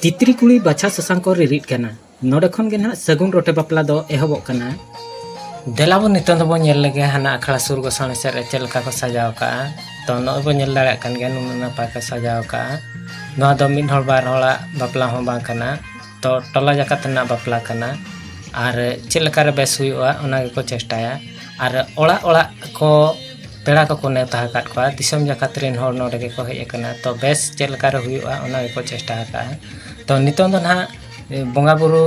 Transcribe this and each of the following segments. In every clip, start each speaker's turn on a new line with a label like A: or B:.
A: तितरी कुड़ी बाछा ससांग को रिरिट कना नोडे खन गे ना सगुन रोटे बापला दो एहबोग कना देलाबो नितन दो नेल लगे हाना अखड़ा सुर गोसाणी सेर चेलका को सजाव का तो नोबो नेल दाड़ा कन गे नुन नपाय को सजाव का नोआ दो मिड हर बार हला बापला हो बांग कना तो टोला जाकात ना बापला कना आर चेलका रे बेस हुयुआ ओना गे को चेष्टाया आर ओड़ा ओड़ा को पेड़ा को नेता हकात को दिसम जाकात रेन हर नोडे गे को हेय कना तो बेस चेलका रे हुयुआ ओना गे को चेष्टा का तो नितन दो ना बोंगा बुरु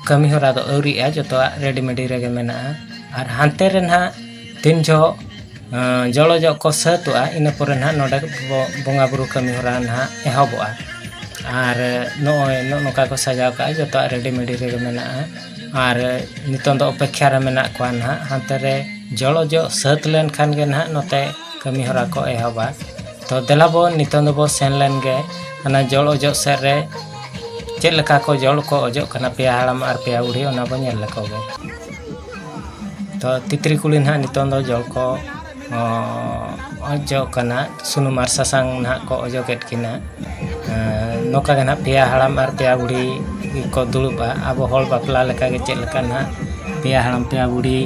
A: कमी हरा दो औरिया जतो रेडीमेडी रेगे मेना आर हानते रे ना दिन जो जलो जो को सतुआ इन परे ना नोडे बोंगा बुरु कमी हरा ना एहबोआ आर नोका को सजाव का जतो रेडीमेडी रेगे मेना आर नितन दो अपेक्षा रे मेना को ना हानते रे जलो जो सत लेन खान गे ना नोते कमी हरा को एहबा तो देलाबो नितन दो सेन लेन गे हना जल ओजो सेर रे चेलका को जल को ओजो कना पेया हड़ाम आर पेया उड़ी ओना बो नेल लको गे तो तितरी कुली ना नितन दो जल को ओजो कना सुनुम आर सासांग ना को ओजो केट किना नोका गे ना पेया हड़ाम आर पेया उड़ी को दुलुबा आबो हol बापला लेका गे चेलका ना पेया हड़ाम पेया उड़ी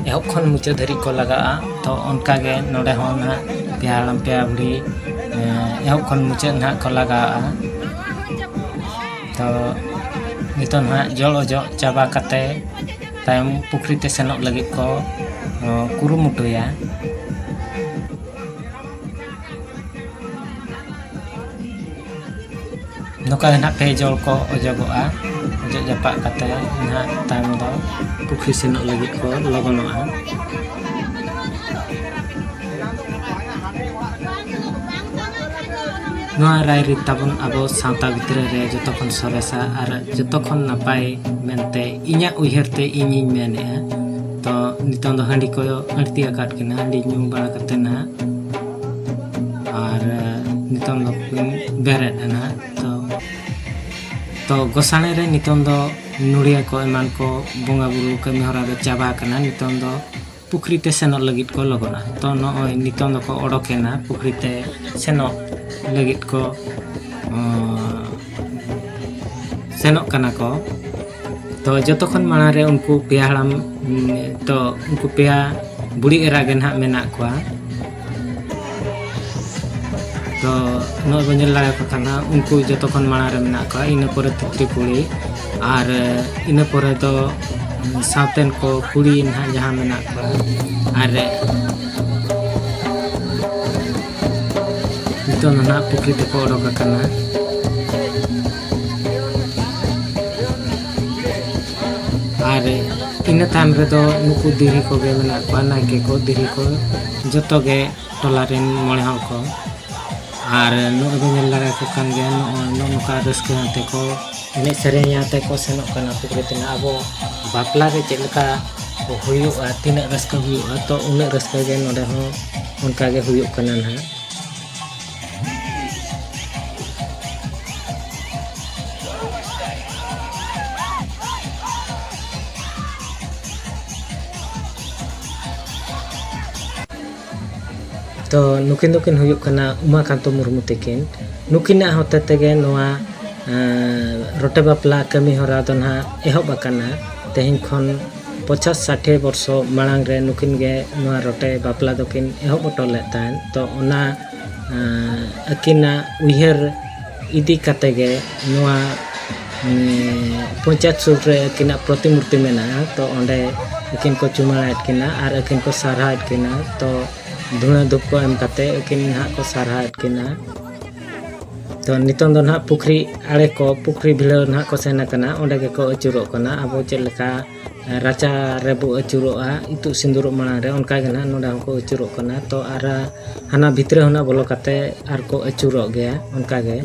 A: एहब खन मुचा धरी को लगा तो उनका गे नोडे हो ना पेया हड़ाम पेया उड़ी एहब खन मुचा ना को लगा तो नितन ना जल ओजो चाबा कते तायम पुखरी ते सेनोग लगी को कुरुमुटुया नोका ना पे जल को ओजोगोआ ओजो जापा कते ना तायम दो पुखरी सेनोग लगी को लगनोआ नोआ रायरी ताबन आबो सावता भितरे रे जतोखन सरेसा आर जतोखन नापाय मेनते इᱧᱟ उयहरते इᱧिñ मेनेआ तो नितन दो हंडी को अड़ती आकाट किना हंडी ᱧᱩ बाड़ा कते ना आर नितन दो बेरेट ना तो गोसाणे रे नितन दो नुड़िया को एमान को बोंगा बुरु कमी हरा रे चाबा कना नितन दो पुखरी ते सेनोग लगित को लगोना तो नोय नितन दो को ओडोकेना पुखरी ते सेनोग लगित को सेनोग कना को तो जतोखन माना रे उनको पेया हड़ाम तो उनको पेया बुड़ी एरा गे ना मेना कोआ तो नोय बंजल लागे को कना उनको जतोखन माना रे मेना कोआ इन परे तितरी कुड़ी आर इन परे तो सावतेन को कुड़ी ना जहां मेना कोआ आर नितन ना पुखरी ते को ओडोक कना आर इन ताम रे दो नुकु दिरी को गे मेना को नाके को दिरी को जतो गे टोला रेन मोळे हल को आर नो एबे नेल लगा को कान गे नो नुका रस्के हते को एने सेरेया ते को सेनो कना पुखरी ते आबो बापला रे चेलका हुयुआ तिना रस्का हुयुआ तो उन रस्का गे नोडे हो उनका गे हुयु कना ना तो नुकिन दुकिन हुयुक कना उमाकांतो मुर्मू तकिन नुकिना होते तेगे नोआ रोटे बापला कमी हरा दो ना एहब अकाना तेहिन खन 50-60 वर्षो मांग रे नुकिन गे नोआ रोटे बापला दोकिन एहब ओटोले तान तो ओना अकिना उयहर इदी कते गे नोआ पंचायत सुर रे अकिना प्रतिमूर्ति मेना तो ओंडे अकिन को चुमाड़ा अटकिना आर अकिन को सारहा अटकिना तो धुना धूप को एम कते अकिन ना को सारहा अटकिना तो नितन दो ना पुखरी आड़े को पुखरी भिलो ना को सेना कना ओंडे के को अचुरो कना आबो चेलका राचा रेबो अचुरोआ इतु सिंदूर माना रे उनका गे ना नोडा को अचुरो कना तो आर हाना भितरे होना बोलो कते आर को अचुरो गया उनका गे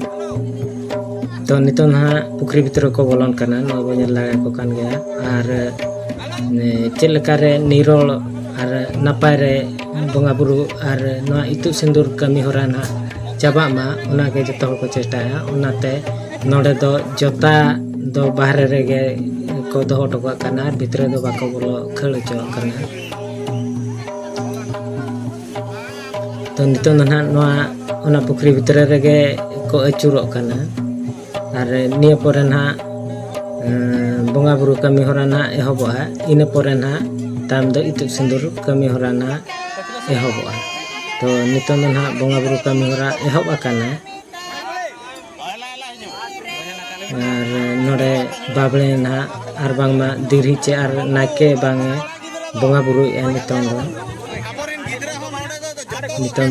A: तो नितन ना पुखरी भितरे को बोलन कना नो बने लगा को कान गया आर चेलका रे निरोल आर नापाय रे बोंगा बुरु आर नोआ इतु सिंदूर कमी हरा ना चाबा मा ओना गे जतो को चेष्टाया ओनाते नोडे दो जोता दो बाहरे रे गे को दो टोका कना भितरे दो बाको बोलो खळ चो कना तो नितन ना नोआ ओना पुखरी भितरे रे गे को अचुरो कना और निया पोरे ना बोंगा बुरु कमी होरा ना एहबोआ इना पोरे ना ताम दो इतुद सिंदूर कमी होरा ना एहबोआ तो नितों दो ना बोंगा बुरु कमी होरा एहब आकाना और नोडे बाबले ना और बांगमा दिरही चे और नाके बांगे बोंगा बुरु ए नितों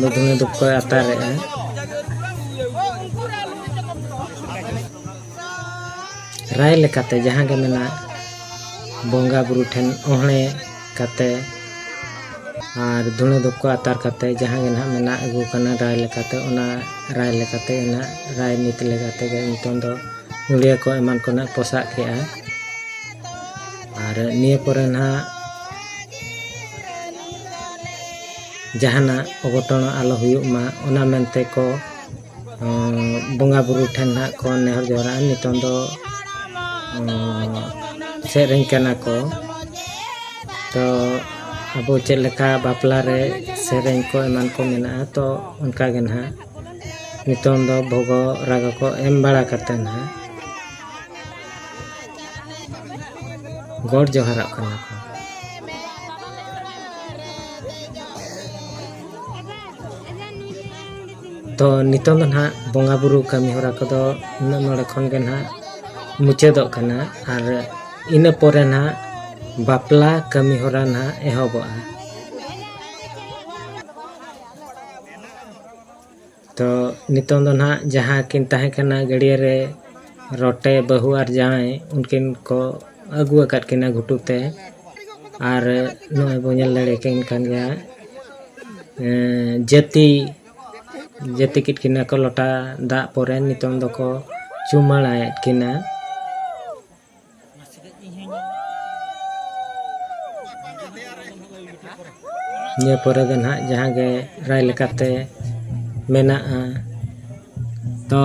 A: दो धुने दुप को अतारे राय लेकाते जहाँ के मेना बोंगा बुरु ठेन ओहणे काते और धुने दुप को अतार काते जहाँ के ना मेना अगु कना राय लेकाते ओना राय लेकाते ना राय नीत लेकाते के नितों दो नुलिया को एमान को ना पोसाक के और निये पोरे ना जहाना अघटन आलो हुयुग मा ओना मेनते को बोंगा बुरु ठेन ना को नेहर जोरा नितों दो सेरें कना को तो अबो चेलेका बापला रे सेरें को एमान को मेना तो उनका के ना नितों दो भोगो राग को एम बड़ा करते ना गॉड जोहारा कना को तो नितों दो ना बोंगा बुरु कमी होरा को दो नोडे खन के ना मुचादोग कना और इना पोरे ना बापला कमी होरा ना एहबोआ तो नितों दो ना जहाँ किन ताहे कना गड़िया रे रोटे बहु और जाए उनकिन को अगु अकात किना घुटुते और नोय बोनेल लड़े किन कान गया जति किट किना को लोटा दा पोरे नितों दो को चुमालाय किना ये पोरे दो ना जहाँ के राय लेकाते मेना तो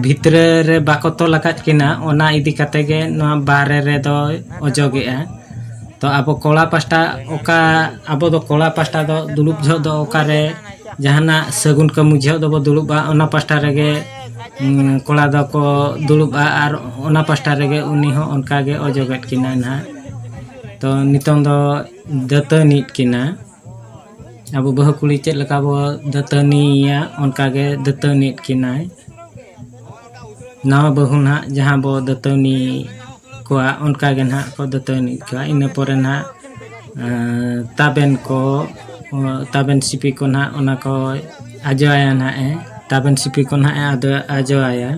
A: भितरे रे बाको तो लकात किना ओना इदी काते के नोआ बारे रे दो ओजोगेआ तो अब कोला पास्टा ओका अब दो कोला पास्टा दो दुलुप झो दो ओका रे जहाना सगुन का मुझे दो दुलुबा ओना पास्टा रेगे कोला दो को दुलुबा और ओना पास्टा रेगे उनी हो उनका गे ओजोगेट किना ना तो नितों दो दतनी किना अब बहु कुली चेक लका बो दतनिया उनका गे दतनी किना नवा बहु ना जहाँ बो दतनी को उनका गे ना को दतनी का इन पोरे ना ताबेन सिपी को ना ओना को आजोया ना ताबेन सिपी को ना आजोया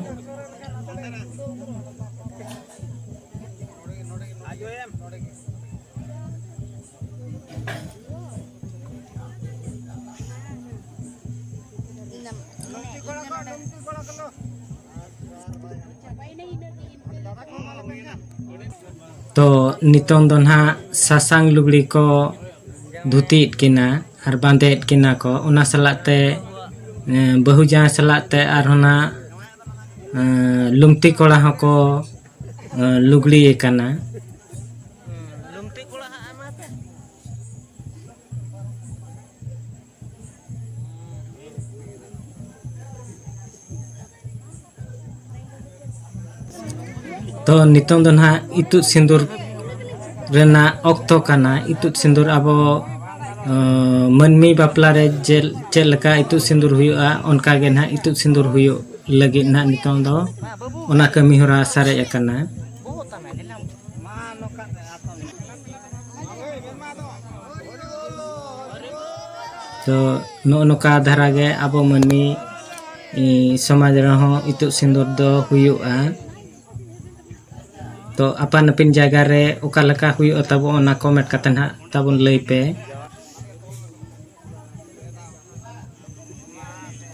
A: तो नितों दो ना सासांग लुगड़ी को धुती किना और बांधे किना को उना सलाते बहु जहाँ सलाते और होना लुमती कोड़ा को लुगड़ी कना तो नितों दो ना इतुद सिंदूर रेना ऑक्तो कना इतुद सिंदूर अबो मनमी बापला रे चेल लका इतुद सिंदूर हुयुआ उनका गे ना इतुद सिंदूर हुयु लगी ना नितों दो ओना कमी होरा सारे कना तो नोका धारा गे अबो मनमी समाज रहो इतुद सिंदूर दो हुयुआ तो अपन अपन जगह रे ओका लका हुयुआ तब ओना कमेंट कते ना तबन लई पे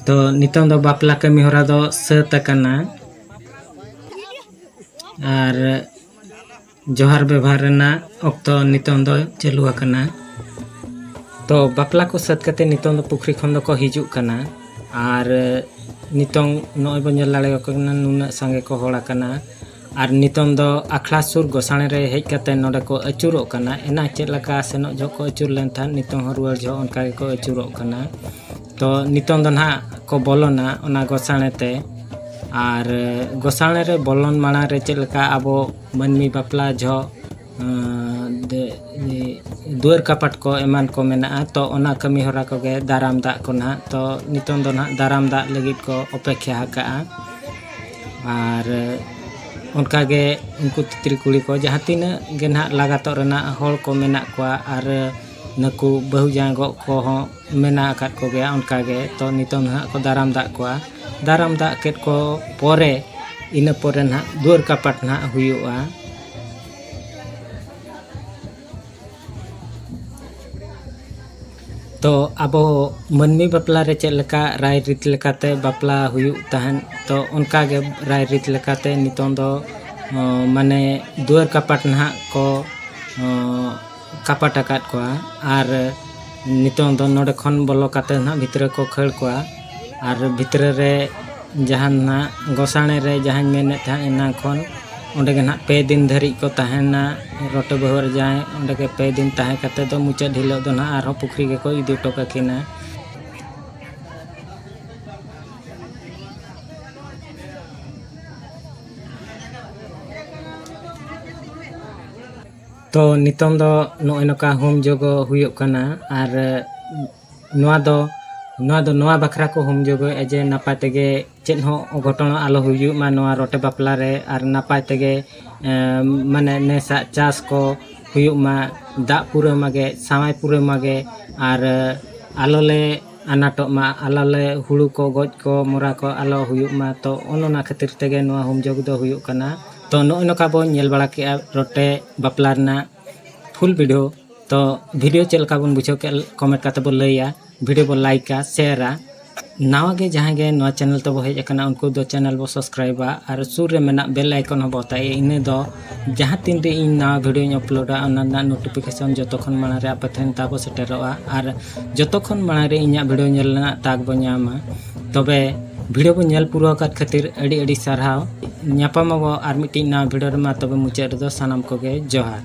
A: तो नितों दो बापला कमी होरा दो सत कना और जोहार व्यवहार रेना ऑक्तो नितों दो चालू कना तो बापला को सत कते नितों दो पुखरी खन दो को हिजुक कना और नितों नोय बन लाड़े को नुना संगे को होड़ा कना और नितों दो आखड़ा सुर गोसाणे रे हेज कते नोडे को अचुरो कना एना चेक लका सेनो जो को अचुर लेन था नितों रुआर जो उनका को अचुरो कना तो नितों दो ना को बोलोना ओना गोसाणे ते और गोसाणे रे बोलन माड़ा रे चलका आबो मनमी बापला जो दुआर कापट को एमान को मेना तो ओना कमी होरा को गे दाराम दा को ना तो नितों दो ना दाराम दा लगित को अपेक्षा हका और उनका गे उनको तितरी कुड़ी को जहाँ तीन गे ना लगातो रना होल को मेना को और नकु बहु जांगो को हो मेना अकात को गया उनका गे तो नितों ना को दाराम दा केट को पोरे इन पोरे ना दुआर कापट ना हुआ तो अब मनमी बापला रे चलका राय रीत लेकाते बापला हुयुग तहन तो उनका गे राय रीत लेकाते नितों दो माने दुआर कापट ना को कापट आकात को और नितों दो नोडे खन बोलो काते ना भितर को खड़ को और भितर रे जहां ना गोसाणे रे जहां मेने था इना खन ओंडे गे ना 2 दिन धरी को तहना रोटे बहुर जाए ओंडे के 2 दिन तहे कते दो मुचा ढिलो दो ना आरो पुखरी के को इदी टोका किना तो नितों दो नोय नका होम जोगो हुयो कना और नोआ बखरा को होम जोगो एजे नापाय तेगे चेन हो घटना आलो हुयु मा नोआ रोटे बापला रे और नापाय तेगे माने नेसा चास को हुयु मा दा पूरा मागे सामाय पूरा मागे और आलोले अनाटो मा आलोले हुड़ू को गोज को मोरा को आलो हुयु मा तो ओनोना खातिर तेगे नोआ होम जोग दो हुयु कना तो नोय नका बो नेल बाड़ा के रोटे बापला ना फुल वीडियो तो वीडियो चलका बन बुझो के कमेंट काते बो लैया वीडियो बो लाइका शेयरा नावा गे जहाँ गे नवा चैनल तो हेज अकना उनको दो चैनल बो सब्सक्राइबा और सुर रे मेना बेल आइकन हो बताए इने दो जहाँ तीन रे इन नवा वीडियो अपलोडा ओना नोटिफिकेशन जतो खन माना रे आपे थेन ताबो सेटेरोआ और जतो खन माना रे इन्या वीडियो नेलना ताक बो न्यामा तबे वीडियो बो नेल पूरा कात खातिर अड़ी अड़ी सारहाव न्यापामाबो आर मिटी नवा वीडियो रे मा तबे मुचाद रे दो सानाम को गे जोहार।